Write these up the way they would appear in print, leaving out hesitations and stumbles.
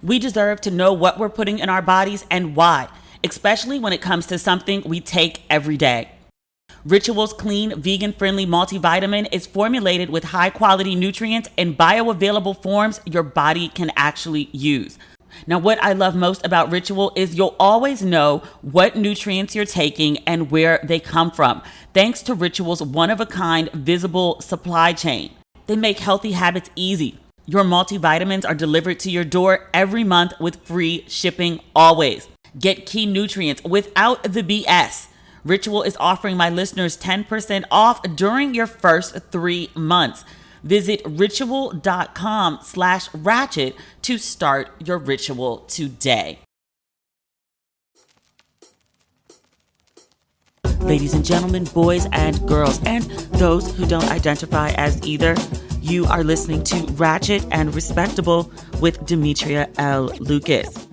We deserve to know what we're putting in our bodies and why, especially when it comes to something we take every day. Ritual's clean, vegan-friendly multivitamin is formulated with high-quality nutrients in bioavailable forms your body can actually use. Now, what I love most about Ritual is you'll always know what nutrients you're taking and where they come from, thanks to Ritual's one-of-a-kind visible supply chain. They make healthy habits easy. Your multivitamins are delivered to your door every month with free shipping always. Get key nutrients without the BS. Ritual is offering my listeners 10% off during your first 3 months. Visit ritual.com/ratchet to start your ritual today. Ladies and gentlemen, boys and girls, and those who don't identify as either, you are listening to Ratchet and Respectable with Demetria L. Lucas.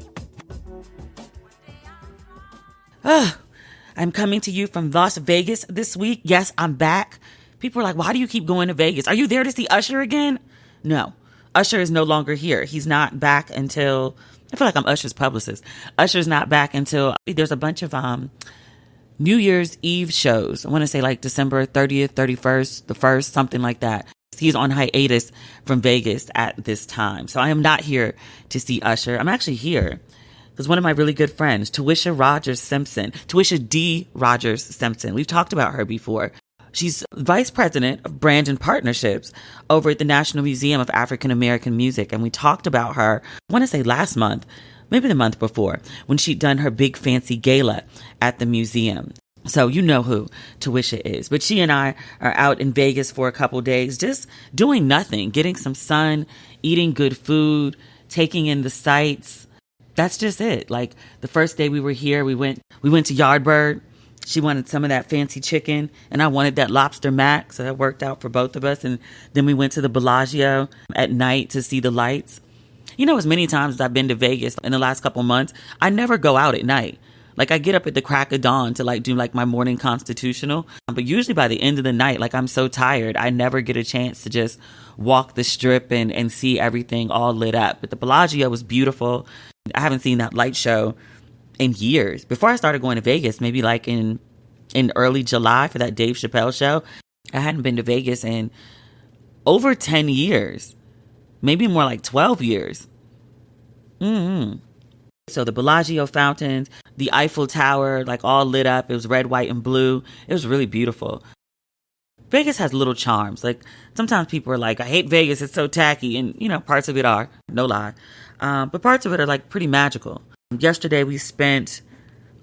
I'm coming to you from Las Vegas this week. Yes, I'm back. People are like, why do you keep going to Vegas? Are you there to see Usher again? No, Usher is no longer here. He's not back until, I feel like I'm Usher's publicist. Usher's not back until, there's a bunch of New Year's Eve shows. I want to say like December 30th, 31st, the 1st, something like that. He's on hiatus from Vegas at this time. So I am not here to see Usher. I'm actually here because one of my really good friends, Tawisha D. Rogers Simpson, we've talked about her before. She's vice president of brand and partnerships over at the National Museum of African American Music. And we talked about her, I want to say last month, maybe the month before, when she'd done her big fancy gala at the museum. So you know who Tawisha is. But she and I are out in Vegas for a couple days, just doing nothing, getting some sun, eating good food, taking in the sights. That's just it. Like the first day we were here, we went to Yardbird. She wanted some of that fancy chicken and I wanted that lobster mac. So that worked out for both of us. And then we went to the Bellagio at night to see the lights. You know, as many times as I've been to Vegas in the last couple months, I never go out at night. Like I get up at the crack of dawn to like do like my morning constitutional. But usually by the end of the night, like I'm so tired, I never get a chance to just walk the strip and see everything all lit up. But the Bellagio was beautiful. I haven't seen that light show in years. Before I started going to Vegas, maybe like in early July for that Dave Chappelle show, I hadn't been to Vegas in over 10 years, maybe more like 12 years. So the Bellagio fountains, the Eiffel Tower, like all lit up. It was red, white, and blue. It was really beautiful. Vegas has little charms. Like sometimes people are like, I hate Vegas. It's so tacky. And, you know, parts of it are, no lie. But parts of it are like pretty magical. Yesterday, we spent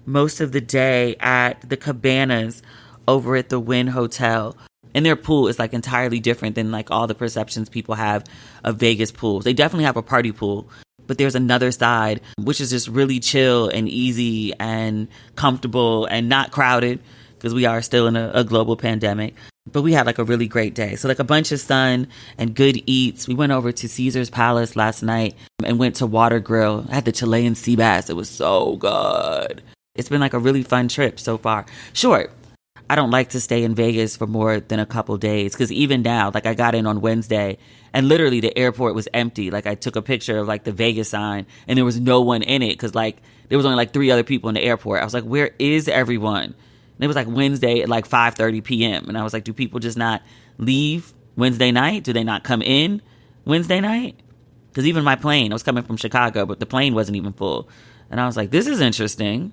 most of the day at the Cabanas over at the Wynn Hotel. And their pool is like entirely different than like all the perceptions people have of Vegas pools. They definitely have a party pool, but there's another side, which is just really chill and easy and comfortable and not crowded because we are still in a global pandemic. But we had like a really great day. So like a bunch of sun and good eats. We went over to Caesar's Palace last night and went to Water Grill. I had the Chilean sea bass. It was so good. It's been like a really fun trip so far. Sure, I don't like to stay in Vegas for more than a couple days because even now, like I got in on Wednesday and literally the airport was empty. Like I took a picture of like the Vegas sign and there was no one in it because like there was only like 3 other people in the airport. I was like, where is everyone? And it was like Wednesday at like 5:30 p.m. And I was like, do people just not leave Wednesday night? Do they not come in Wednesday night? Because even my plane, I was coming from Chicago, but the plane wasn't even full. And I was like, this is interesting.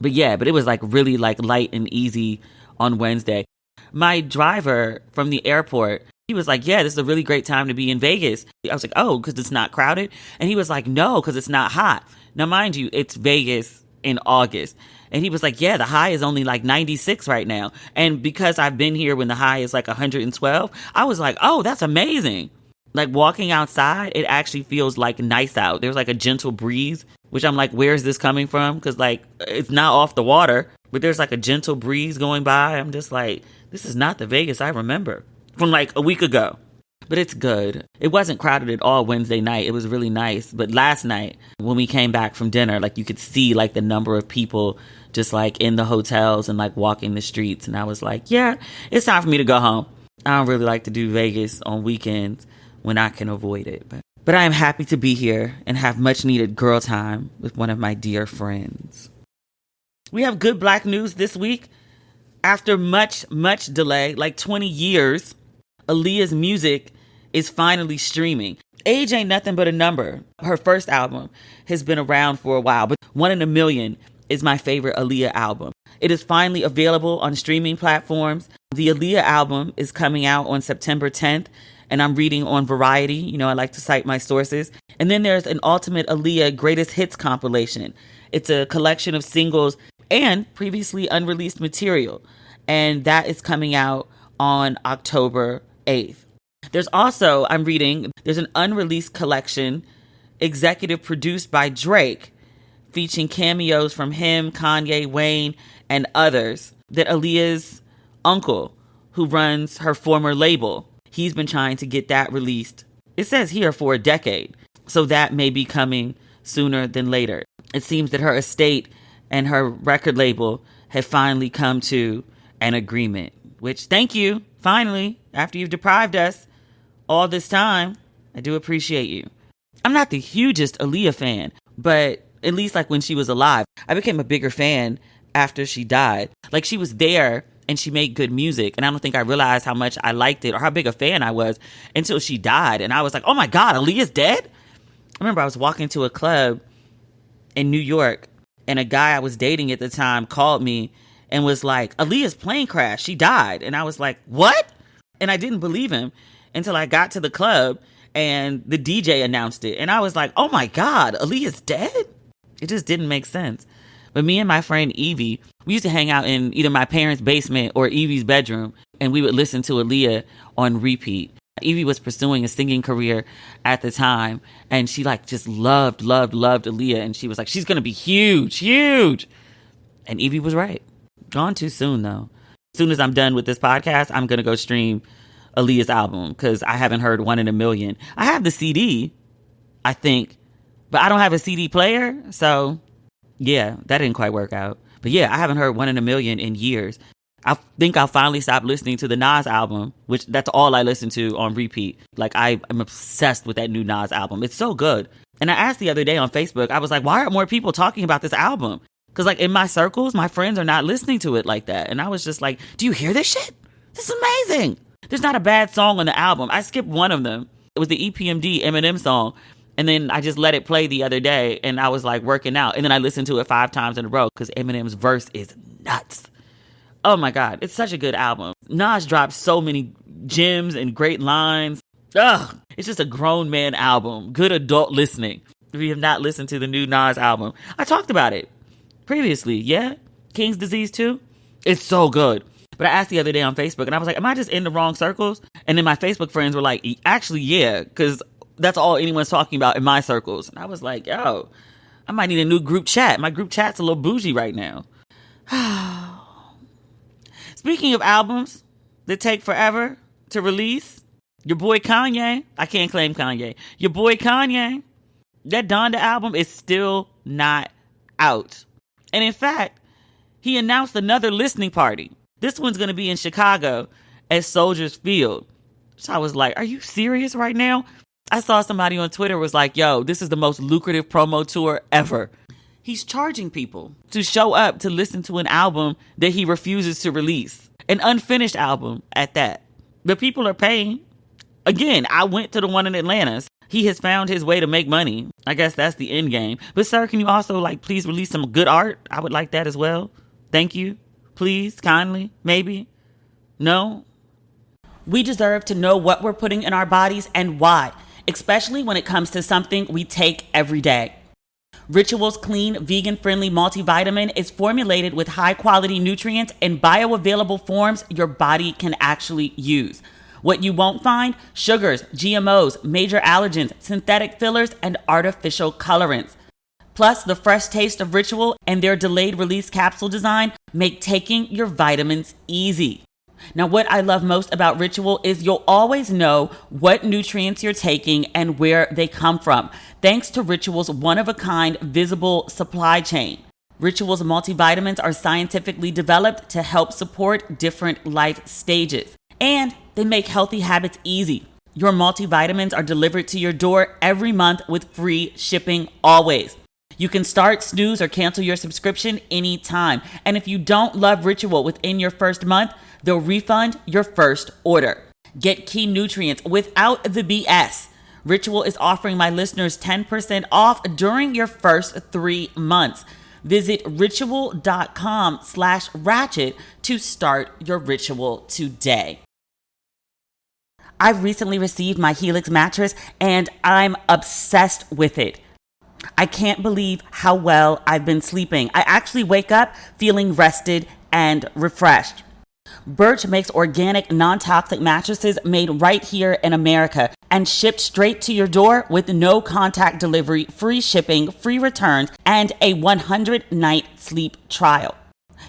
But yeah, but it was like really like light and easy on Wednesday. My driver from the airport, he was like, yeah, this is a really great time to be in Vegas. I was like, oh, because it's not crowded? And he was like, no, because it's not hot. Now, mind you, it's Vegas in August. And he was like, yeah, the high is only like 96 right now. And because I've been here when the high is like 112, I was like, oh, that's amazing. Like walking outside, it actually feels like nice out. There's like a gentle breeze, which I'm like, where's this coming from? Because like it's not off the water, but there's like a gentle breeze going by. I'm just like, this is not the Vegas I remember from like a week ago. But it's good. It wasn't crowded at all Wednesday night. It was really nice. But last night when we came back from dinner, like you could see like the number of people just like in the hotels and like walking the streets. And I was like, yeah, it's time for me to go home. I don't really like to do Vegas on weekends when I can avoid it. But I am happy to be here and have much needed girl time with one of my dear friends. We have good Black news this week. After much delay, like 20 years, Aaliyah's music is finally streaming. Age Ain't Nothing But a Number, her first album, has been around for a while, but One in a Million is my favorite Aaliyah album. It is finally available on streaming platforms. The Aaliyah album is coming out on September 10th, and I'm reading on Variety. You know, I like to cite my sources. And then there's an Ultimate Aaliyah Greatest Hits compilation. It's a collection of singles and previously unreleased material, and that is coming out on October 8th. There's also, I'm reading, there's an unreleased collection executive produced by Drake featuring cameos from him, Kanye, Wayne, and others that Aaliyah's uncle, who runs her former label, he's been trying to get that released. It says here for a decade, so that may be coming sooner than later. It seems that her estate and her record label have finally come to an agreement, which, thank you, finally, after you've deprived us all this time, I do appreciate you. I'm not the hugest Aaliyah fan, but at least like when she was alive, I became a bigger fan after she died. Like, she was there and she made good music, and I don't think I realized how much I liked it or how big a fan I was until she died. And I was like, oh my God, Aaliyah's dead? I remember I was walking to a club in New York, and a guy I was dating at the time called me and was like, Aaliyah's plane crashed, she died. And I was like, what? And I didn't believe him until I got to the club and the DJ announced it. And I was like, oh my God, Aaliyah's dead? It just didn't make sense. But me and my friend Evie, we used to hang out in either my parents' basement or Evie's bedroom, and we would listen to Aaliyah on repeat. Evie was pursuing a singing career at the time, and she like just loved Aaliyah. And she was like, she's going to be huge. And Evie was right. Gone too soon, though. As soon as I'm done with this podcast, I'm going to go stream Aaliyah's album because I haven't heard One in a Million. I have the CD, I think, but I don't have a CD player. So, yeah, that didn't quite work out. But yeah, I haven't heard One in a Million in years. I think I'll finally stop listening to the Nas album, which that's all I listen to on repeat. Like, I'm obsessed with that new Nas album. It's so good. And I asked the other day on Facebook, I was like, why aren't more people talking about this album? Because like in my circles, my friends are not listening to it like that. And I was just like, do you hear this shit? This is amazing. There's not a bad song on the album. I skipped one of them. It was the EPMD Eminem song. And then I just let it play the other day and I was like working out. And then I listened to it 5 times in a row because Eminem's verse is nuts. Oh my God, it's such a good album. Nas dropped so many gems and great lines. Ugh, it's just a grown man album. Good adult listening. If you have not listened to the new Nas album, I talked about it previously, yeah? King's Disease 2? It's so good. But I asked the other day on Facebook and I was like, am I just in the wrong circles? And then my Facebook friends were like, actually, yeah, because that's all anyone's talking about in my circles. And I was like, yo, I might need a new group chat. My group chat's a little bougie right now. Speaking of albums that take forever to release, your boy Kanye, I can't claim Kanye, your boy Kanye, that Donda album is still not out. And in fact, he announced another listening party. This one's going to be in Chicago at Soldiers Field. So I was like, are you serious right now? I saw somebody on Twitter was like, yo, this is the most lucrative promo tour ever. He's charging people to show up to listen to an album that he refuses to release. An unfinished album at that. But people are paying. Again, I went to the one in Atlanta. He has found his way to make money. I guess that's the end game. But sir, can you also please release some good art? I would like that as well. Thank you. Please, kindly, maybe. No? We deserve to know what we're putting in our bodies and why, especially when it comes to something we take every day. Ritual's clean, vegan-friendly multivitamin is formulated with high-quality nutrients in bioavailable forms your body can actually use. What you won't find? Sugars, GMOs, major allergens, synthetic fillers, and artificial colorants. Plus, the fresh taste of Ritual and their delayed release capsule design make taking your vitamins easy. Now, what I love most about Ritual is you'll always know what nutrients you're taking and where they come from, thanks to Ritual's one-of-a-kind visible supply chain. Ritual's multivitamins are scientifically developed to help support different life stages, and they make healthy habits easy. Your multivitamins are delivered to your door every month with free shipping always. You can start, snooze, or cancel your subscription anytime. And if you don't love Ritual within your first month, they'll refund your first order. Get key nutrients without the BS. Ritual is offering my listeners 10% off during your first 3 months. Visit ritual.com/ratchet to start your ritual today. I've recently received my Helix mattress and I'm obsessed with it. I can't believe how well I've been sleeping. I actually wake up feeling rested and refreshed. Birch makes organic, non-toxic mattresses made right here in America and shipped straight to your door with no contact delivery, free shipping, free returns, and a 100-night sleep trial.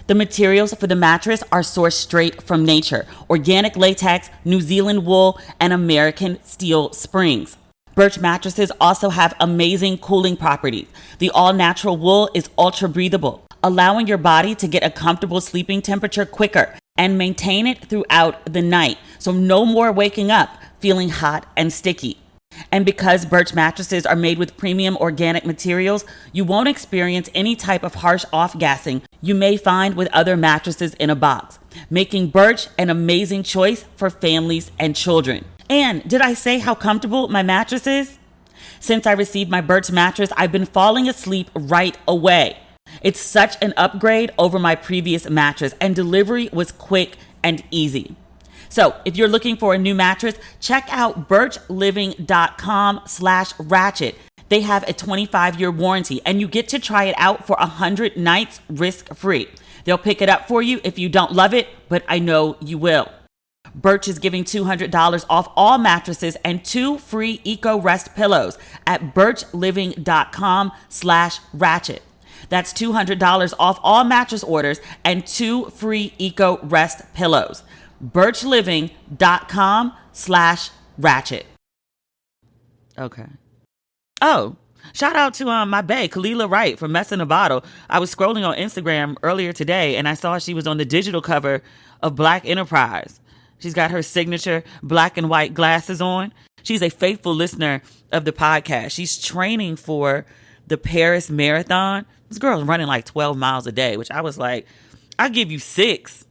The materials for the mattress are sourced straight from nature: organic latex, New Zealand wool, and American steel springs. Birch mattresses also have amazing cooling properties. The all-natural wool is ultra breathable, allowing your body to get a comfortable sleeping temperature quicker and maintain it throughout the night. So no more waking up feeling hot and sticky. And because Birch mattresses are made with premium organic materials, you won't experience any type of harsh off-gassing you may find with other mattresses in a box, making Birch an amazing choice for families and children. And did I say how comfortable my mattress is? Since I received my Birch mattress, I've been falling asleep right away. It's such an upgrade over my previous mattress, and delivery was quick and easy. So if you're looking for a new mattress, check out birchliving.com/ratchet. They have a 25-year warranty and you get to try it out for 100 nights risk-free. They'll pick it up for you if you don't love it, but I know you will. Birch is giving $200 off all mattresses and 2 free Eco Rest pillows at birchliving.com/ratchet. That's $200 off all mattress orders and 2 free Eco Rest pillows. birchliving.com/ratchet. Okay. Oh, shout out to my bae, Khalila Wright, for Messing a Bottle. I was scrolling on Instagram earlier today and I saw she was on the digital cover of Black Enterprise. She's got her signature black and white glasses on. She's a faithful listener of the podcast. She's training for the Paris Marathon. This girl's running like 12 miles a day, which I was like, I'll give you 6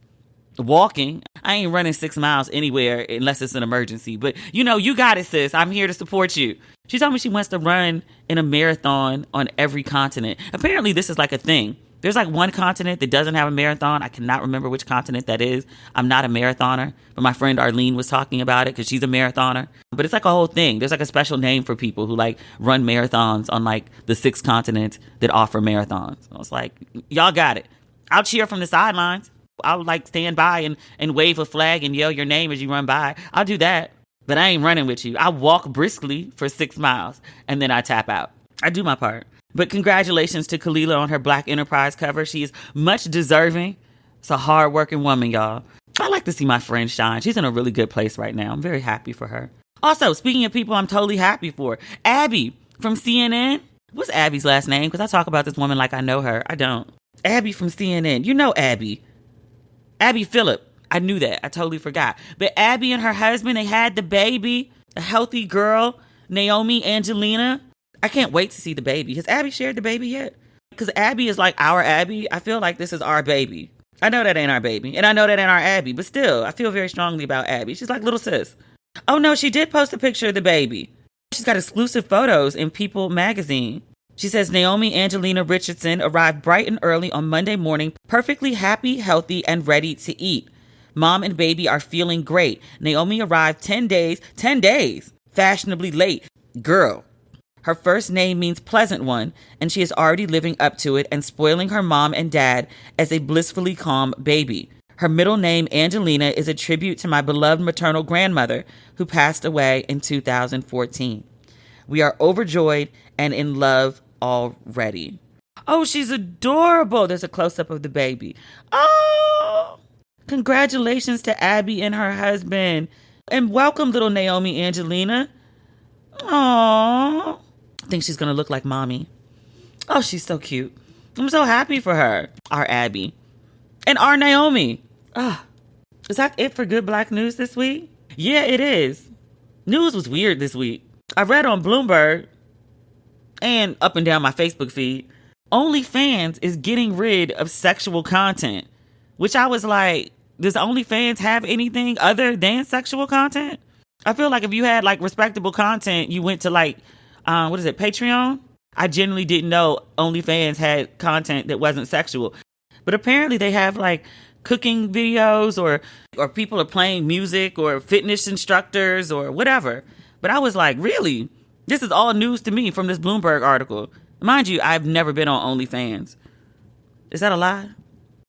walking. I ain't running 6 miles anywhere unless it's an emergency. But you know, you got it, sis. I'm here to support you. She told me she wants to run in a marathon on every continent. Apparently this is like a thing. There's like one continent that doesn't have a marathon. I cannot remember which continent that is. I'm not a marathoner, but my friend Arlene was talking about it because she's a marathoner. But it's like a whole thing. There's like a special name for people who like run marathons on like the 6 continents that offer marathons. I was like, y'all got it. I'll cheer from the sidelines. I'll like stand by and wave a flag and yell your name as you run by. I'll do that, but I ain't running with you. I walk briskly for 6 miles and then I tap out. I do my part. But congratulations to Khalila on her Black Enterprise cover. She is much deserving. It's a hard-working woman, y'all. I like to see my friend shine. She's in a really good place right now. I'm very happy for her. Also, speaking of people I'm totally happy for, Abby from CNN. What's Abby's last name? Because I talk about this woman like I know her. I don't. Abby from CNN. You know Abby. Abby Phillip. I knew that. I totally forgot. But Abby and her husband, they had the baby, a healthy girl, Naomi Angelina. I can't wait to see the baby. Has Abby shared the baby yet? Because Abby is like our Abby. I feel like this is our baby. I know that ain't our baby. And I know that ain't our Abby. But still, I feel very strongly about Abby. She's like little sis. Oh no, she did post a picture of the baby. She's got exclusive photos in People magazine. She says Naomi Angelina Richardson arrived bright and early on Monday morning, perfectly happy, healthy, and ready to eat. Mom and baby are feeling great. Naomi arrived 10 days, fashionably late. Girl. Her first name means pleasant one, and she is already living up to it and spoiling her mom and dad as a blissfully calm baby. Her middle name, Angelina, is a tribute to my beloved maternal grandmother who passed away in 2014. We are overjoyed and in love already. Oh, she's adorable. There's a close-up of the baby. Oh, congratulations to Abby and her husband. And welcome, little Naomi Angelina. Aww. I think she's going to look like mommy. Oh, she's so cute. I'm so happy for her. Our Abby. And our Naomi. Is that it for good Black news this week? Yeah, it is. News was weird this week. I read on Bloomberg and up and down my Facebook feed, OnlyFans is getting rid of sexual content, which I was like, does OnlyFans have anything other than sexual content? I feel like if you had like respectable content, you went to like, Patreon? I genuinely didn't know OnlyFans had content that wasn't sexual. But apparently they have like cooking videos or people are playing music or fitness instructors or whatever. But I was like, really? This is all news to me from this Bloomberg article. Mind you, I've never been on OnlyFans. Is that a lie?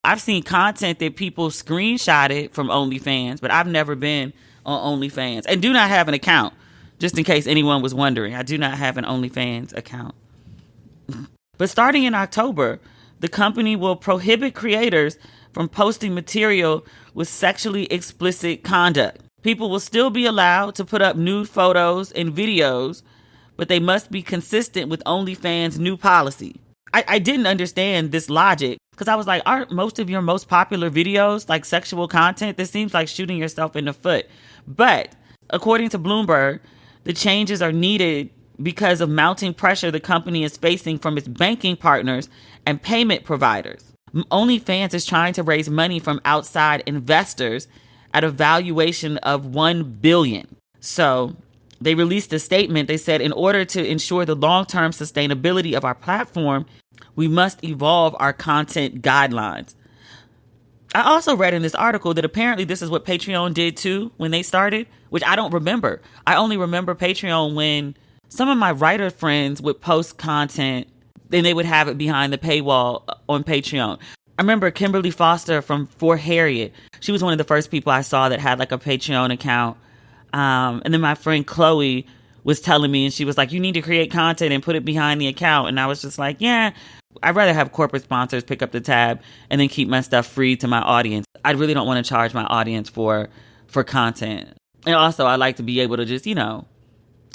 I've seen content that people screenshotted from OnlyFans, but I've never been on OnlyFans and do not have an account. Just in case anyone was wondering, I do not have an OnlyFans account. But starting in October, the company will prohibit creators from posting material with sexually explicit conduct. People will still be allowed to put up nude photos and videos, but they must be consistent with OnlyFans' new policy. I didn't understand this logic because I was like, aren't most of your most popular videos like sexual content? This seems like shooting yourself in the foot. But according to Bloomberg, the changes are needed because of mounting pressure the company is facing from its banking partners and payment providers. OnlyFans is trying to raise money from outside investors at a valuation of $1 billion. So they released a statement. They said, in order to ensure the long-term sustainability of our platform, we must evolve our content guidelines. I also read in this article that apparently this is what Patreon did too when they started, which I don't remember. I only remember Patreon when some of my writer friends would post content, then they would have it behind the paywall on Patreon. I remember Kimberly Foster from For Harriet. She was one of the first people I saw that had like a Patreon account. And then my friend Chloe was telling me, and she was like, you need to create content and put it behind the account. And I was just like, yeah, I'd rather have corporate sponsors pick up the tab and then keep my stuff free to my audience. I really don't want to charge my audience for content. And also I like to be able to just,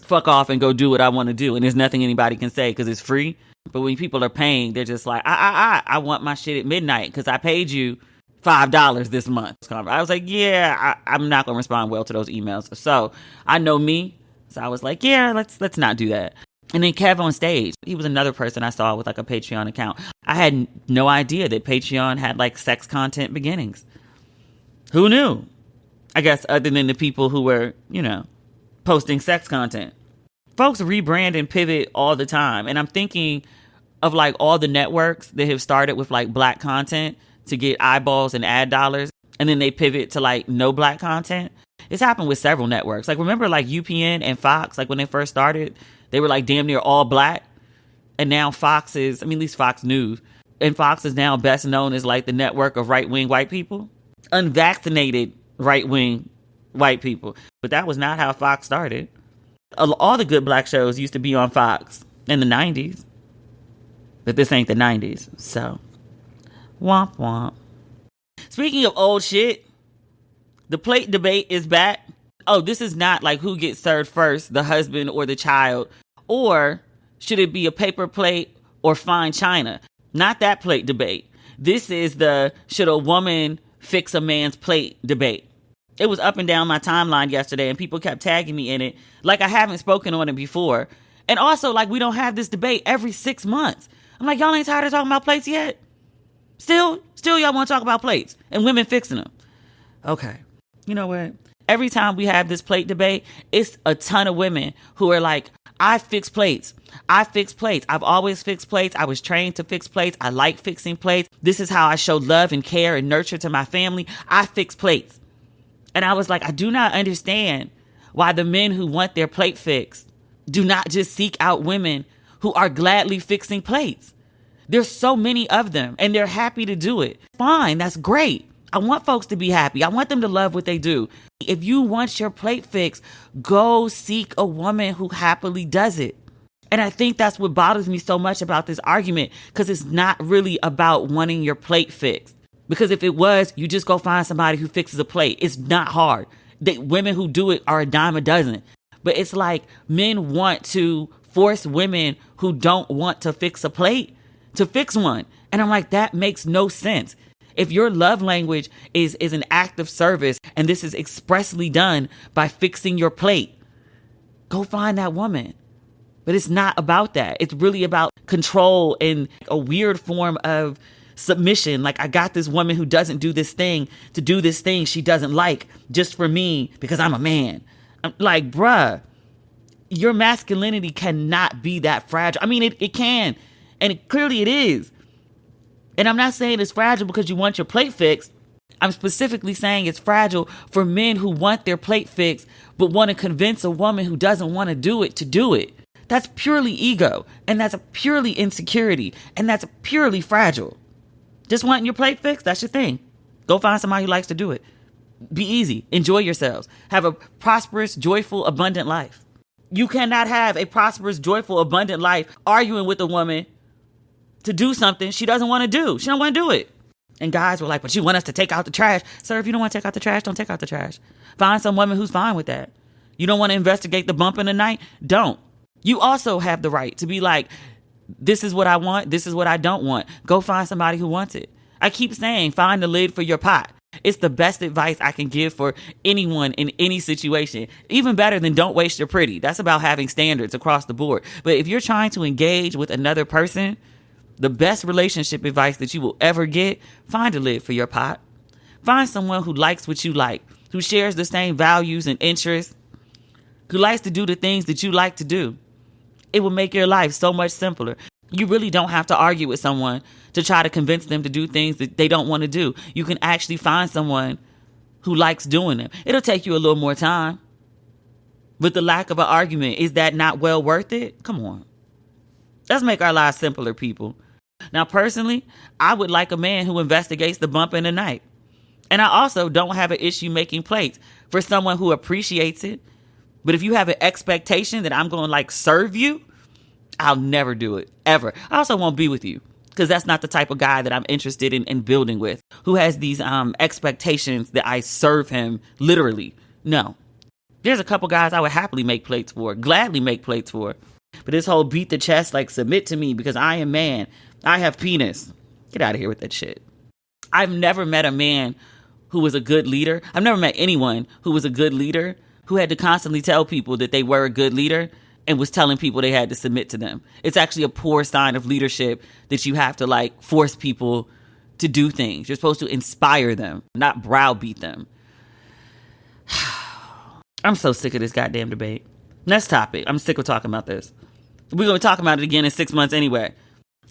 fuck off and go do what I want to do. And there's nothing anybody can say because it's free. But when people are paying, they're just like, I want my shit at midnight because I paid you $5 this month. I was like, yeah, I'm not going to respond well to those emails. So I know me. So I was like, yeah, let's not do that. And then Kev on Stage, he was another person I saw with like a Patreon account. I had no idea that Patreon had like sex content beginnings. Who knew? I guess other than the people who were, posting sex content. Folks rebrand and pivot all the time. And I'm thinking of like all the networks that have started with like black content to get eyeballs and ad dollars. And then they pivot to like no black content. It's happened with several networks. Like remember like UPN and Fox, like when they first started, they were like damn near all black. And now Fox is, at least Fox News. And Fox is now best known as like the network of right-wing white people. Unvaccinated right-wing white people. But that was not how Fox started. All the good black shows used to be on Fox in the 90s. But this ain't the 90s. So, womp womp. Speaking of old shit, the plate debate is back. Oh, this is not like who gets served first, the husband or the child. Or should it be a paper plate or fine china? Not that plate debate. This is the should a woman fix a man's plate debate. It was up and down my timeline yesterday and people kept tagging me in it like I haven't spoken on it before. And also like we don't have this debate every 6 months. I'm like, y'all ain't tired of talking about plates yet? Still y'all want to talk about plates and women fixing them. Okay. You know what? Every time we have this plate debate, it's a ton of women who are like, I fix plates. I fix plates. I've always fixed plates. I was trained to fix plates. I like fixing plates. This is how I show love and care and nurture to my family. I fix plates. And I was like, I do not understand why the men who want their plate fixed do not just seek out women who are gladly fixing plates. There's so many of them and they're happy to do it. Fine, that's great. I want folks to be happy. I want them to love what they do. If you want your plate fixed, go seek a woman who happily does it. And I think that's what bothers me so much about this argument, because it's not really about wanting your plate fixed. Because if it was, you just go find somebody who fixes a plate. It's not hard. Women who do it are a dime a dozen. But it's like men want to force women who don't want to fix a plate to fix one. And I'm like, that makes no sense. If your love language is an act of service and this is expressly done by fixing your plate, Go find that woman. But it's not about that. It's really about control and a weird form of submission. Like, I got this woman who doesn't do this thing to do this thing she doesn't like just for me because I'm a man. I'm like, bruh, your masculinity cannot be that fragile. I mean, it can. And clearly it is. And I'm not saying it's fragile because you want your plate fixed. I'm specifically saying it's fragile for men who want their plate fixed but want to convince a woman who doesn't want to do it to do it. That's purely ego. And that's a purely insecurity. And that's purely fragile. Just wanting your plate fixed, that's your thing. Go find somebody who likes to do it. Be easy. Enjoy yourselves. Have a prosperous, joyful, abundant life. You cannot have a prosperous, joyful, abundant life arguing with a woman to do something she doesn't want to do. She don't want to do it. And guys were like, but you want us to take out the trash. Sir, if you don't want to take out the trash, don't take out the trash. Find some woman who's fine with that. You don't want to investigate the bump in the night? Don't. You also have the right to be like, this is what I want. This is what I don't want. Go find somebody who wants it. I keep saying, find the lid for your pot. It's the best advice I can give for anyone in any situation. Even better than don't waste your pretty. That's about having standards across the board. But if you're trying to engage with another person, the best relationship advice that you will ever get, find a lid for your pot. Find someone who likes what you like, who shares the same values and interests, who likes to do the things that you like to do. It will make your life so much simpler. You really don't have to argue with someone to try to convince them to do things that they don't want to do. You can actually find someone who likes doing them. It'll take you a little more time. With the lack of an argument, is that not well worth it? Come on. Let's make our lives simpler, people. Now, personally, I would like a man who investigates the bump in the night. And I also don't have an issue making plates for someone who appreciates it. But if you have an expectation that I'm going to like serve you, I'll never do it, ever. I also won't be with you because that's not the type of guy that I'm interested in building with, who has these expectations that I serve him literally. No. There's a couple guys I would happily make plates for, gladly make plates for. But this whole beat the chest, like submit to me because I am man, I have penis. Get out of here with that shit. I've never met a man who was a good leader. I've never met anyone who was a good leader who had to constantly tell people that they were a good leader and was telling people they had to submit to them. It's actually a poor sign of leadership that you have to like force people to do things. You're supposed to inspire them, not browbeat them. I'm so sick of this goddamn debate. Next topic. I'm sick of talking about this. We're going to talk about it again in 6 months anyway.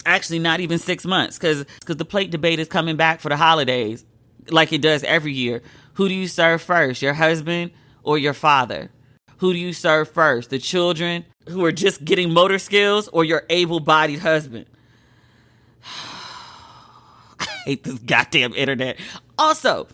Actually, not even 6 months because the plate debate is coming back for the holidays like it does every year. Who do you serve first, your husband or your father? Who do you serve first, the children who are just getting motor skills or your able-bodied husband? I hate this goddamn internet. Also,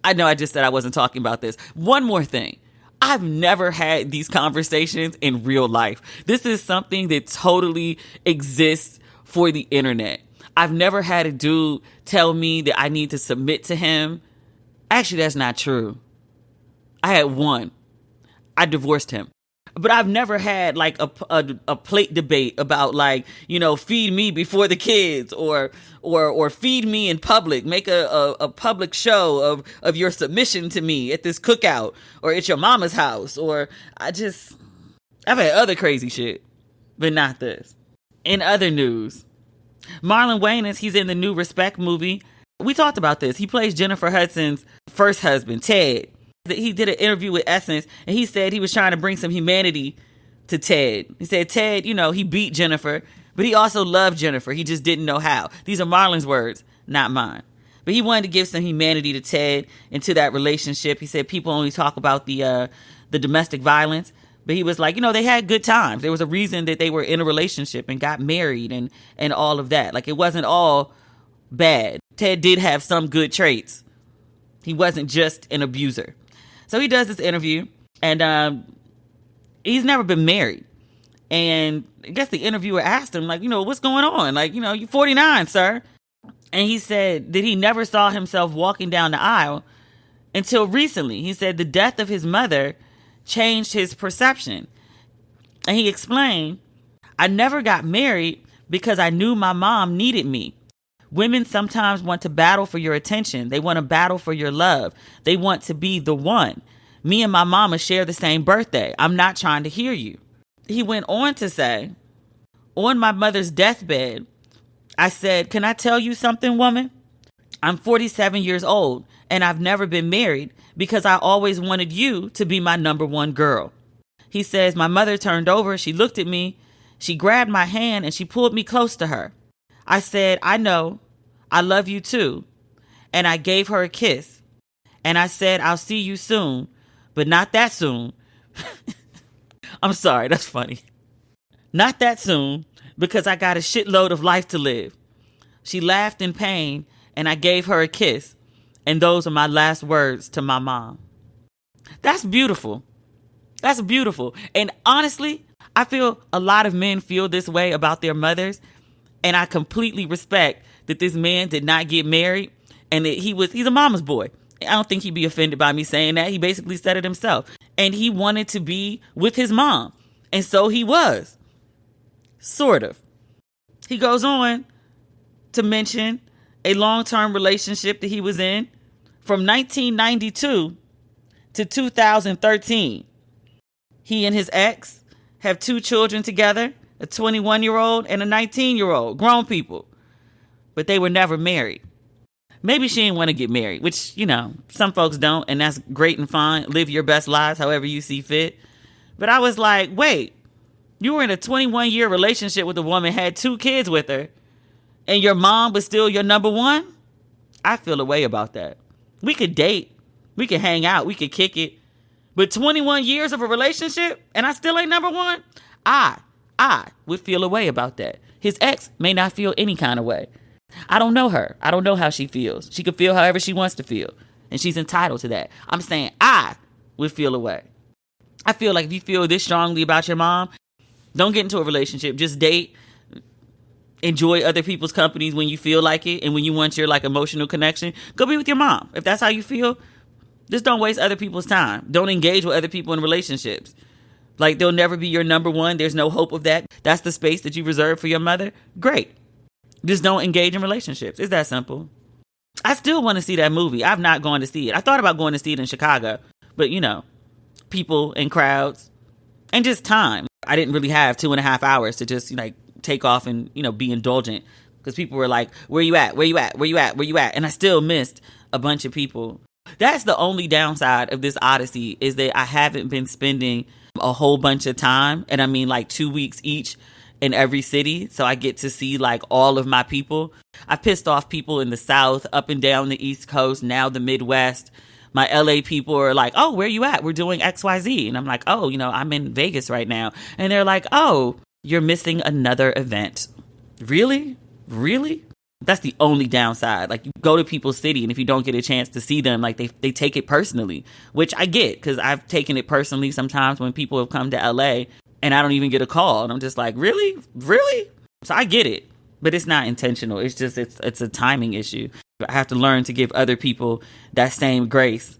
I know I just said I wasn't talking about this. One more thing. I've never had these conversations in real life. This is something that totally exists for the internet. I've never had a dude tell me that I need to submit to him. Actually, that's not true. I had one. I divorced him. But I've never had like a plate debate about like, you know, feed me before the kids or feed me in public. Make a public show of your submission to me at this cookout or at your mama's house. Or I've had other crazy shit, but not this. In other news, Marlon Wayans, he's in the new Respect movie. We talked about this. He plays Jennifer Hudson's first husband, Ted. He did an interview with Essence, and he said he was trying to bring some humanity to Ted. He said Ted, you know, he beat Jennifer, but he also loved Jennifer. He just didn't know how. These are Marlon's words, not mine. But he wanted to give some humanity to Ted and to that relationship. He said people only talk about the domestic violence, but he was like, you know, they had good times. There was a reason that they were in a relationship and got married and all of that. Like, it wasn't all bad. Ted did have some good traits. He wasn't just an abuser. So he does this interview, and he's never been married. And I guess the interviewer asked him, like, you know, what's going on? Like, you know, you're 49, sir. And he said that he never saw himself walking down the aisle until recently. He said the death of his mother changed his perception. And he explained, I never got married because I knew my mom needed me. Women sometimes want to battle for your attention. They want to battle for your love. They want to be the one. Me and my mama share the same birthday. I'm not trying to hear you. He went on to say, on my mother's deathbed, I said, can I tell you something, woman? I'm 47 years old and I've never been married because I always wanted you to be my number one girl. He says, my mother turned over. She looked at me. She grabbed my hand and she pulled me close to her. I said, I know. I love you too. And I gave her a kiss. And I said, I'll see you soon, but not that soon. I'm sorry, that's funny. Not that soon, because I got a shitload of life to live. She laughed in pain, and I gave her a kiss. And those are my last words to my mom. That's beautiful. That's beautiful. And honestly, I feel a lot of men feel this way about their mothers. And I completely respect that this man did not get married and that he's a mama's boy. I don't think he'd be offended by me saying that. He basically said it himself. And he wanted to be with his mom. And so he was. Sort of. He goes on to mention a long-term relationship that he was in from 1992 to 2013. He and his ex have 2 children together, a 21-year-old and a 19-year-old, grown people. But they were never married. Maybe she didn't want to get married, which, some folks don't, and that's great and fine. Live your best lives however you see fit. But I was like, wait, you were in a 21-year relationship with a woman, had 2 kids with her, and your mom was still your number one? I feel a way about that. We could date. We could hang out. We could kick it. But 21 years of a relationship, and I still ain't number one? I would feel a way about that. His ex may not feel any kind of way. I don't know her. I don't know how she feels. She could feel however she wants to feel. And she's entitled to that. I'm saying I would feel a way. I feel like if you feel this strongly about your mom, don't get into a relationship. Just date. Enjoy other people's companies when you feel like it. And when you want your emotional connection, go be with your mom. If that's how you feel, just don't waste other people's time. Don't engage with other people in relationships. They'll never be your number one. There's no hope of that. That's the space that you reserve for your mother. Great. Just don't engage in relationships. It's that simple. I still want to see that movie. I've not gone to see it. I thought about going to see it in Chicago, but people and crowds and just time. I didn't really have 2.5 hours to just take off and, be indulgent because people were like, where you at? Where you at? Where you at? Where you at? And I still missed a bunch of people. That's the only downside of this odyssey is that I haven't been spending a whole bunch of time. And I mean 2 weeks each in every city. So I get to see all of my people. I've pissed off people in the South, up and down the East Coast, now the Midwest. My LA people are like, oh, where you at? We're doing XYZ. And I'm like, oh, I'm in Vegas right now. And they're like, oh, you're missing another event. Really? Really? That's the only downside. You go to people's city and if you don't get a chance to see them, they take it personally, which I get because I've taken it personally sometimes when people have come to LA and I don't even get a call. And I'm just like, really? Really? So I get it, but it's not intentional. It's just, it's a timing issue. I have to learn to give other people that same grace.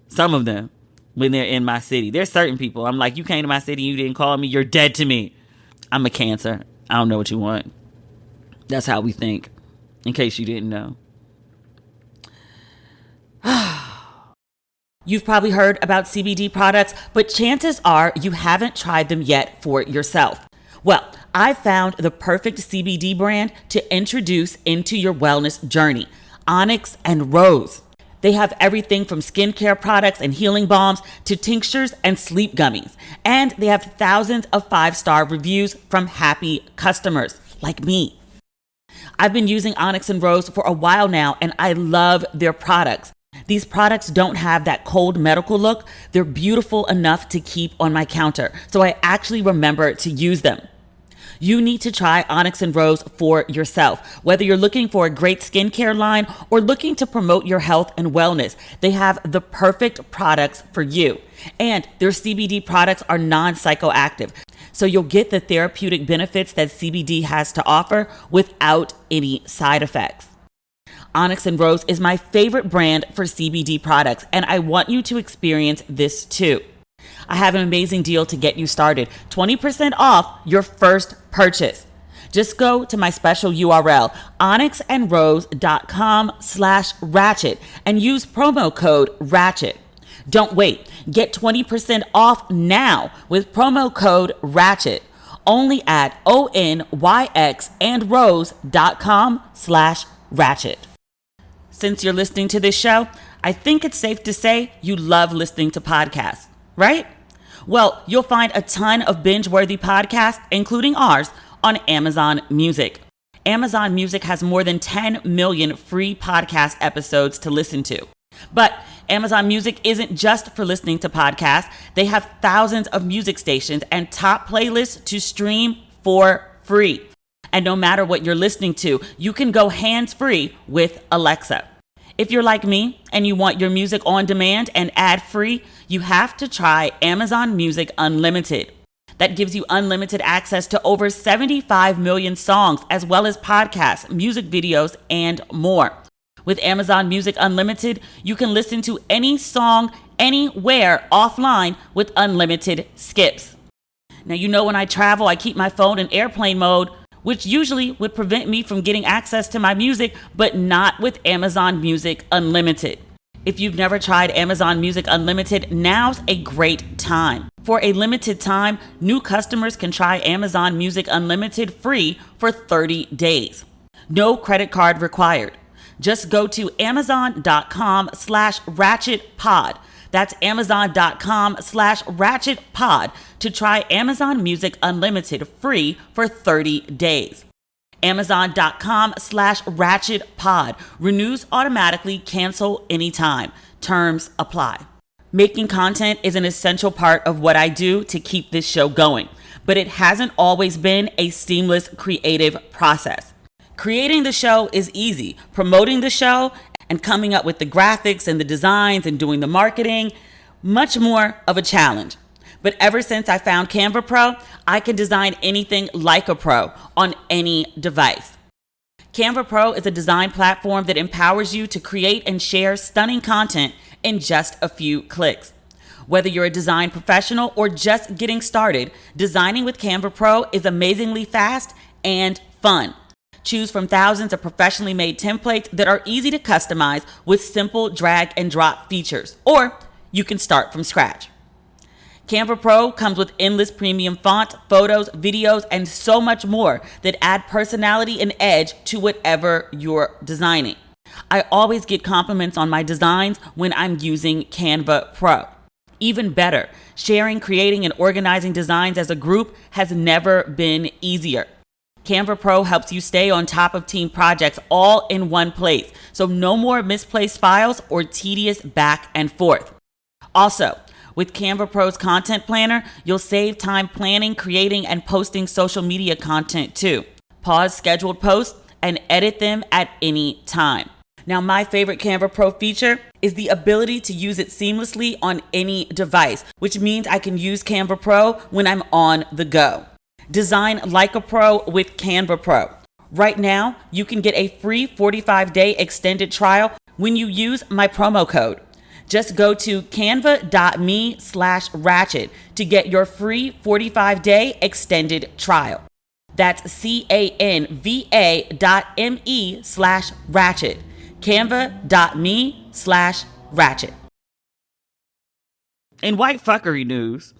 Some of them, when they're in my city. There's certain people. I'm like, you came to my city, you didn't call me, you're dead to me. I'm a Cancer. I don't know what you want. That's how we think, in case you didn't know. You've probably heard about CBD products, but chances are you haven't tried them yet for yourself. Well, I found the perfect CBD brand to introduce into your wellness journey, Onyx and Rose. They have everything from skincare products and healing balms to tinctures and sleep gummies. And they have thousands of 5-star reviews from happy customers like me. I've been using Onyx and Rose for a while now, and I love their products. These products don't have that cold medical look. They're beautiful enough to keep on my counter, so I actually remember to use them. You need to try Onyx and Rose for yourself. Whether you're looking for a great skincare line or looking to promote your health and wellness, they have the perfect products for you. And their CBD products are non-psychoactive, so you'll get the therapeutic benefits that CBD has to offer without any side effects. Onyx and Rose is my favorite brand for CBD products, and I want you to experience this too. I have an amazing deal to get you started. 20% off your first purchase. Just go to my special URL, onyxandrose.com/ratchet, and use promo code RATCHET. Don't wait. Get 20% off now with promo code RATCHET only at onyxandrose.com/ratchet. Since you're listening to this show, I think it's safe to say you love listening to podcasts, right? Well, you'll find a ton of binge-worthy podcasts, including ours, on Amazon Music. Amazon Music has more than 10 million free podcast episodes to listen to. But Amazon Music isn't just for listening to podcasts. They have thousands of music stations and top playlists to stream for free. And no matter what you're listening to, you can go hands-free with Alexa. If you're like me and you want your music on demand and ad-free, you have to try Amazon Music Unlimited. That gives you unlimited access to over 75 million songs, as well as podcasts, music videos, and more. With Amazon Music Unlimited, you can listen to any song, anywhere, offline with unlimited skips. Now, you know when I travel, I keep my phone in airplane mode, which usually would prevent me from getting access to my music, but not with Amazon Music Unlimited. If you've never tried Amazon Music Unlimited, now's a great time. For a limited time, new customers can try Amazon Music Unlimited free for 30 days. No credit card required. Just go to amazon.com/ratchetpod. That's amazon.com/ratchetpod to try Amazon Music Unlimited free for 30 days. Amazon.com/ratchetpod. Renews automatically, cancel anytime. Terms apply. Making content is an essential part of what I do to keep this show going, but it hasn't always been a seamless creative process. Creating the show is easy. Promoting the show and coming up with the graphics and the designs and doing the marketing, much more of a challenge. But ever since I found Canva Pro, I can design anything like a pro on any device. Canva Pro is a design platform that empowers you to create and share stunning content in just a few clicks. Whether you're a design professional or just getting started, designing with Canva Pro is amazingly fast and fun. Choose from thousands of professionally made templates that are easy to customize with simple drag and drop features, or you can start from scratch. Canva Pro comes with endless premium fonts, photos, videos, and so much more that add personality and edge to whatever you're designing. I always get compliments on my designs when I'm using Canva Pro. Even better, sharing, creating, and organizing designs as a group has never been easier. Canva Pro helps you stay on top of team projects all in one place, so no more misplaced files or tedious back and forth. Also, with Canva Pro's Content Planner, you'll save time planning, creating, and posting social media content too. Pause scheduled posts and edit them at any time. Now, my favorite Canva Pro feature is the ability to use it seamlessly on any device, which means I can use Canva Pro when I'm on the go. Design like a pro with Canva Pro. Right now, you can get a free 45-day extended trial when you use my promo code. Just go to canva.me/ratchet to get your free 45-day extended trial. That's canva.me/ratchet. Canva.me/ratchet. In white fuckery news,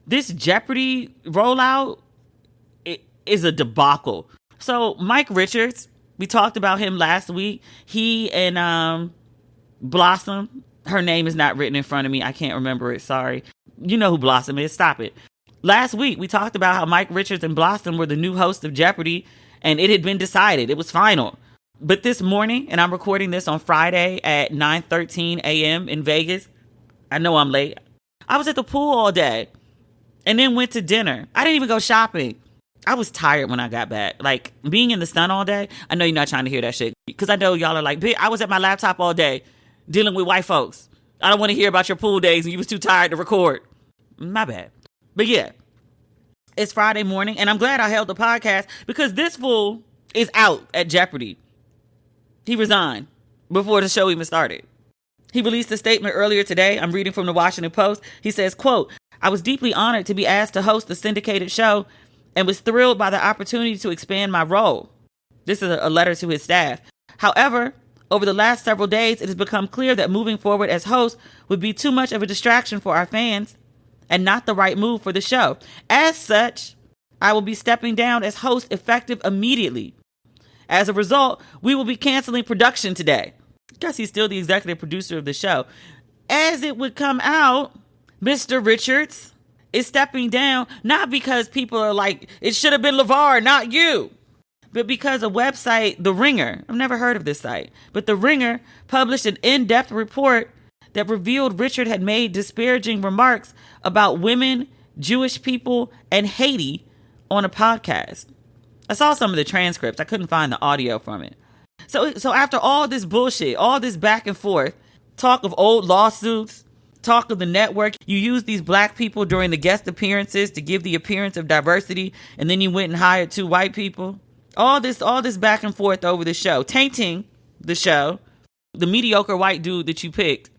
this Jeopardy rollout is a debacle. So Mike Richards, we talked about him last week. He and Blossom, her name is not written in front of me. I can't remember it. Sorry. You know who Blossom is. Stop it. Last week, we talked about how Mike Richards and Blossom were the new hosts of Jeopardy, and it had been decided. It was final. But this morning, and I'm recording this on Friday at 9:13 a.m. in Vegas. I know I'm late. I was at the pool all day and then went to dinner. I didn't even go shopping. I was tired when I got back. Like, being in the sun all day, I know you're not trying to hear that shit, because I know y'all are like, bitch, I was at my laptop all day dealing with white folks. I don't want to hear about your pool days and you was too tired to record. My bad. But yeah, it's Friday morning, and I'm glad I held the podcast because this fool is out at Jeopardy. He resigned before the show even started. He released a statement earlier today. I'm reading from the Washington Post. He says, quote, "I was deeply honored to be asked to host the syndicated show and was thrilled by the opportunity to expand my role." This is a letter to his staff. "However, Over the last several days, it has become clear that moving forward as host would be too much of a distraction for our fans and not the right move for the show. As such, I will be stepping down as host effective immediately. As a result, we will be canceling production today. Guess he's still the executive producer of the show. As it would come out, Mr. Richards is stepping down, not because people are like, it should have been LeVar, not you, but because a website, The Ringer, I've never heard of this site, but The Ringer published an in-depth report that revealed Richard had made disparaging remarks about women, Jewish people, and Haiti on a podcast. I saw some of the transcripts. I couldn't find the audio from it. So after all this bullshit, all this back and forth, talk of old lawsuits, talk of the network, you used these black people during the guest appearances to give the appearance of diversity, and then you went and hired 2 white people. All this back and forth over the show, tainting the show. The mediocre white dude that you picked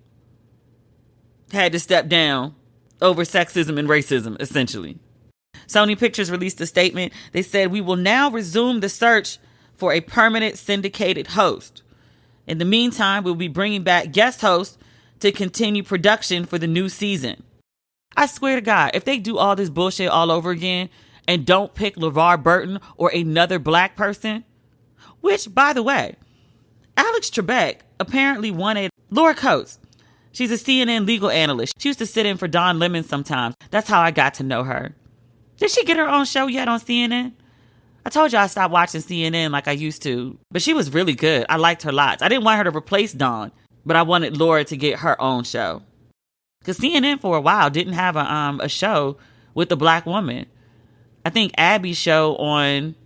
had to step down over sexism and racism, essentially. Sony Pictures released a statement. They said, "We will now resume the search for a permanent syndicated host. In the meantime, we'll be bringing back guest hosts to continue production for the new season." I swear to God, if they do all this bullshit all over again and don't pick LeVar Burton or another black person, which, by the way, Alex Trebek apparently wanted Laura Coates. She's a CNN legal analyst. She used to sit in for Don Lemon sometimes. That's how I got to know her. Did she get her own show yet on CNN? I told you I stopped watching CNN like I used to, but she was really good. I liked her lots. I didn't want her to replace Dawn, but I wanted Laura to get her own show. Because CNN for a while didn't have a show with a black woman. I think Abby's show on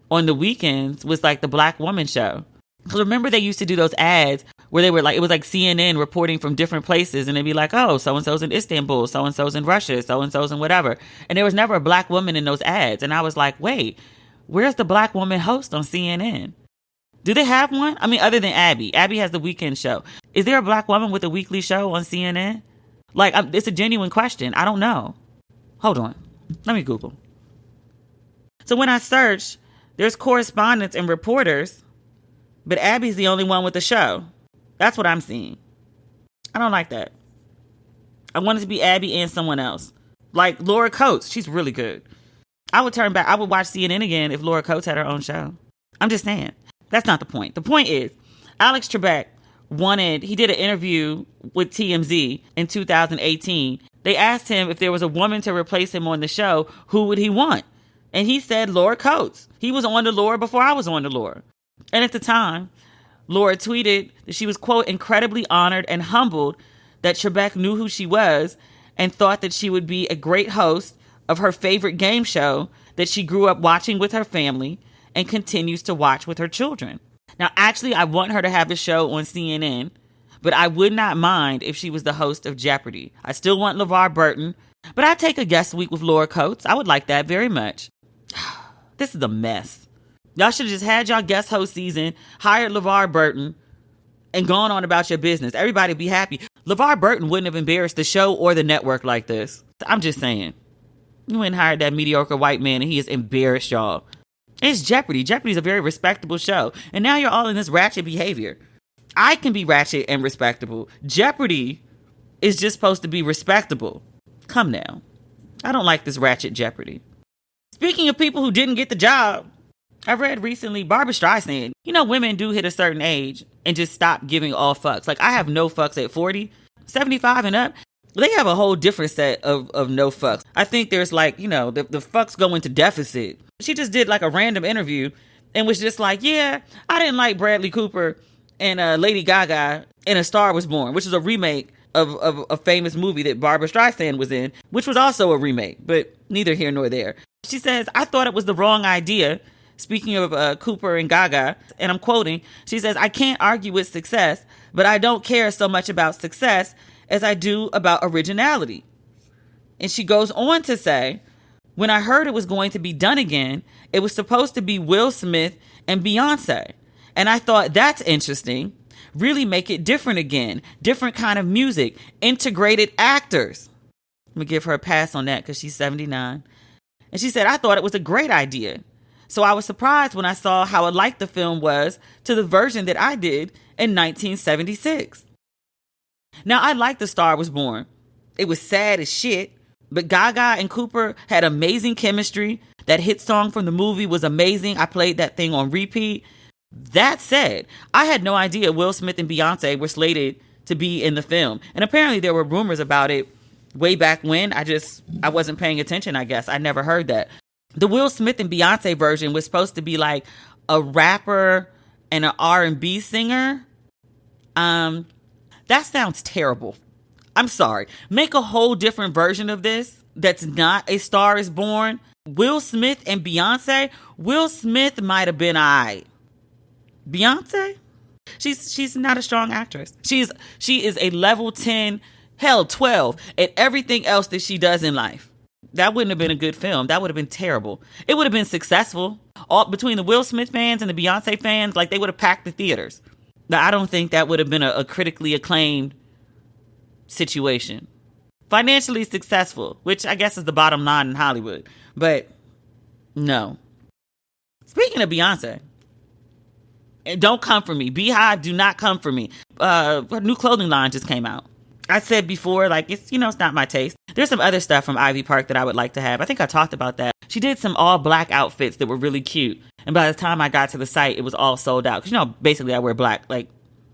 the weekends was like the black woman show. Because remember they used to do those ads where they were like, it was like CNN reporting from different places, and they'd be like, oh, so-and-so's in Istanbul, so-and-so's in Russia, so-and-so's in whatever. And there was never a black woman in those ads. And I was like, wait, where's the black woman host on CNN? Do they have one? I mean, other than Abby. Abby has the weekend show. Is there a black woman with a weekly show on CNN? Like, it's a genuine question. I don't know. Hold on. Let me Google. So when I search, there's correspondents and reporters, but Abby's the only one with the show. That's what I'm seeing. I don't like that. I want it to be Abby and someone else. Like Laura Coates. She's really good. I would turn back. I would watch CNN again if Laura Coates had her own show. I'm just saying. That's not the point. The point is, Alex Trebek he did an interview with TMZ in 2018. They asked him if there was a woman to replace him on the show, who would he want? And he said Laura Coates. He was on the Laura before I was on the Laura. And at the time, Laura tweeted that she was, quote, incredibly honored and humbled that Trebek knew who she was and thought that she would be a great host of her favorite game show that she grew up watching with her family and continues to watch with her children. Now, actually, I want her to have the show on CNN, but I would not mind if she was the host of Jeopardy. I still want LeVar Burton, but I'd take a guest week with Laura Coates. I would like that very much. This is a mess. Y'all should have just had y'all guest host season, hired LeVar Burton, and gone on about your business. Everybody be happy. LeVar Burton wouldn't have embarrassed the show or the network like this. I'm just saying. You went and hired that mediocre white man, and he has embarrassed y'all. It's Jeopardy. Jeopardy's a very respectable show. And now you're all in this ratchet behavior. I can be ratchet and respectable. Jeopardy is just supposed to be respectable. Come now. I don't like this ratchet Jeopardy. Speaking of people who didn't get the job, I read recently Barbra Streisand. You know, women do hit a certain age and just stop giving all fucks. Like, I have no fucks at 40, 75 and up. They have a whole different set of no fucks. I think there's like, you know, the fucks go into deficit. She just did like a random interview and was just like, yeah, I didn't like Bradley Cooper and Lady Gaga in A Star Was Born, which is a remake of a famous movie that Barbra Streisand was in, which was also a remake, but neither here nor there. She says, I thought it was the wrong idea. Speaking of Cooper and Gaga, and I'm quoting, she says, I can't argue with success, but I don't care so much about success as I do about originality. And she goes on to say, when I heard it was going to be done again, it was supposed to be Will Smith and Beyoncé. And I thought, that's interesting. Really make it different again. Different kind of music. Integrated actors. I'm going to give her a pass on that because she's 79. And she said, I thought it was a great idea. So I was surprised when I saw how alike the film was to the version that I did in 1976. Now, I liked The Star Was Born. It was sad as shit, but Gaga and Cooper had amazing chemistry. That hit song from the movie was amazing. I played that thing on repeat. That said, I had no idea Will Smith and Beyonce were slated to be in the film. And apparently there were rumors about it way back when. I wasn't paying attention, I guess. I never heard that. The Will Smith and Beyonce version was supposed to be like a rapper and an R&B singer. That sounds terrible. I'm sorry. Make a whole different version of this that's not A Star Is Born. Will Smith and Beyonce. Will Smith might have been alright. Beyonce? She's not a strong actress. She is a level 10, hell 12 at everything else that she does in life. That wouldn't have been a good film. That would have been terrible. It would have been successful. All between the Will Smith fans and the Beyonce fans, like they would have packed the theaters. Now, I don't think that would have been a critically acclaimed situation. Financially successful, which I guess is the bottom line in Hollywood. But no. Speaking of Beyonce, and don't come for me. Beehive, do not come for me. Her new clothing line just came out. I said before, like, it's not my taste. There's some other stuff from Ivy Park that I would like to have. I think I talked about that. She did some all black outfits that were really cute. And by the time I got to the site, it was all sold out. Because, basically I wear black, like,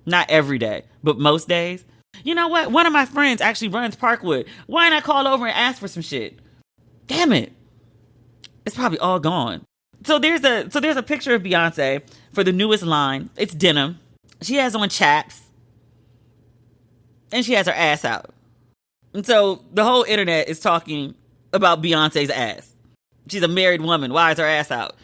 not every day, but most days. You know what? One of my friends actually runs Parkwood. Why not call over and ask for some shit? Damn it. It's probably all gone. So there's a picture of Beyonce for the newest line. It's denim. She has on chaps. And she has her ass out. And so the whole internet is talking about Beyonce's ass. She's a married woman. Why is her ass out?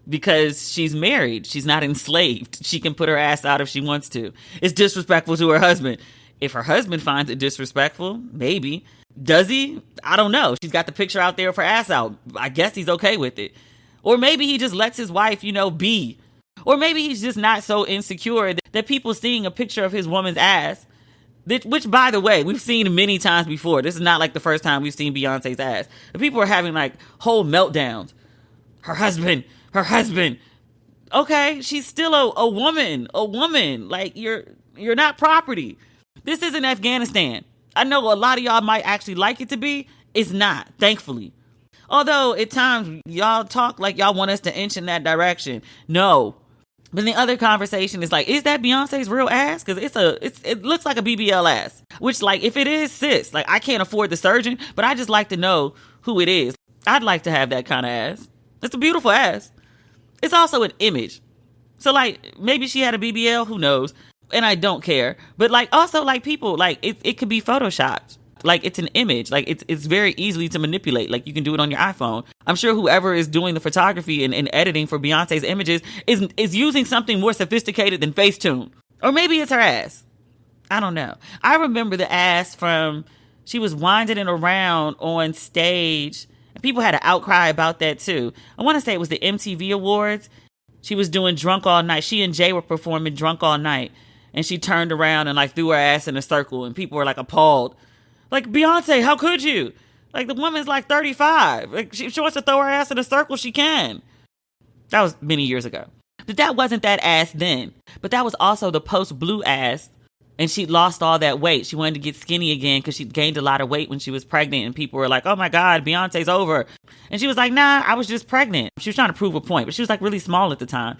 Because she's married. She's not enslaved. She can put her ass out if she wants to. It's disrespectful to her husband. If her husband finds it disrespectful, maybe. Does he? I don't know. She's got the picture out there of her ass out. I guess he's okay with it. Or maybe he just lets his wife, be. Or maybe he's just not so insecure that people seeing a picture of his woman's ass, which, by the way, we've seen many times before. This is not like the first time we've seen Beyonce's ass. The people are having like whole meltdowns. Her husband. Okay, she's still a woman. Like, you're not property. This isn't Afghanistan. I know a lot of y'all might actually like it to be. It's not, thankfully. Although at times y'all talk like y'all want us to inch in that direction. No. But the other conversation is like, is that Beyonce's real ass? Because it looks like a BBL ass. Which, like, if it is, sis, like, I can't afford the surgeon, but I just like to know who it is. I'd like to have that kind of ass. It's a beautiful ass. It's also an image. So, like, maybe she had a BBL, who knows? And I don't care. But, like, also, like, people, like, it could be photoshopped. Like, it's an image. Like, it's very easily to manipulate. Like, you can do it on your iPhone. I'm sure whoever is doing the photography and editing for Beyonce's images is using something more sophisticated than Facetune. Or maybe it's her ass. I don't know. I remember the ass from, she was winding it around on stage. And people had an outcry about that, too. I want to say it was the MTV Awards. She was doing Drunk All Night. She and Jay were performing Drunk All Night. And she turned around and, like, threw her ass in a circle. And people were, like, appalled. Like, Beyonce, how could you? Like, the woman's like 35. Like, she wants to throw her ass in a circle, she can. That was many years ago. But that wasn't that ass then. But that was also the post-blue ass. And she lost all that weight. She wanted to get skinny again because she gained a lot of weight when she was pregnant. And people were like, oh my God, Beyonce's over. And she was like, nah, I was just pregnant. She was trying to prove a point. But she was like really small at the time.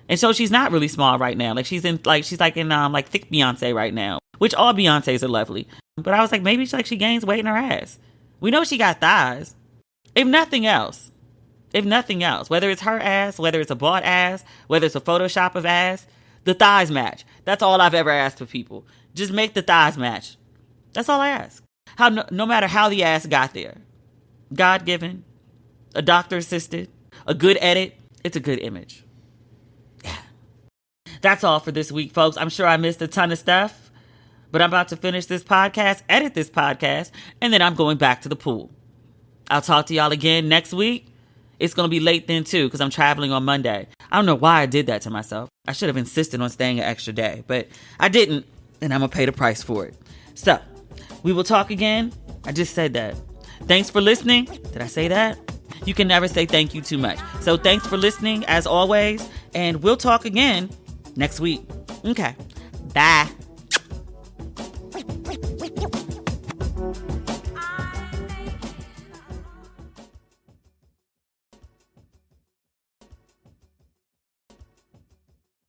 And so she's not really small right now. Like, she's in thick Beyonce right now. Which all Beyoncés are lovely. But I was like, maybe she gains weight in her ass. We know she got thighs. If nothing else, whether it's her ass, whether it's a bought ass, whether it's a Photoshop of ass, the thighs match. That's all I've ever asked for people. Just make the thighs match. That's all I ask. No matter how the ass got there. God-given, a doctor-assisted, a good edit, it's a good image. Yeah. That's all for this week, folks. I'm sure I missed a ton of stuff. But I'm about to finish this podcast, edit this podcast, and then I'm going back to the pool. I'll talk to y'all again next week. It's going to be late then, too, because I'm traveling on Monday. I don't know why I did that to myself. I should have insisted on staying an extra day, but I didn't, and I'm going to pay the price for it. So, we will talk again. I just said that. Thanks for listening. Did I say that? You can never say thank you too much. So thanks for listening, as always, and we'll talk again next week. Okay, bye.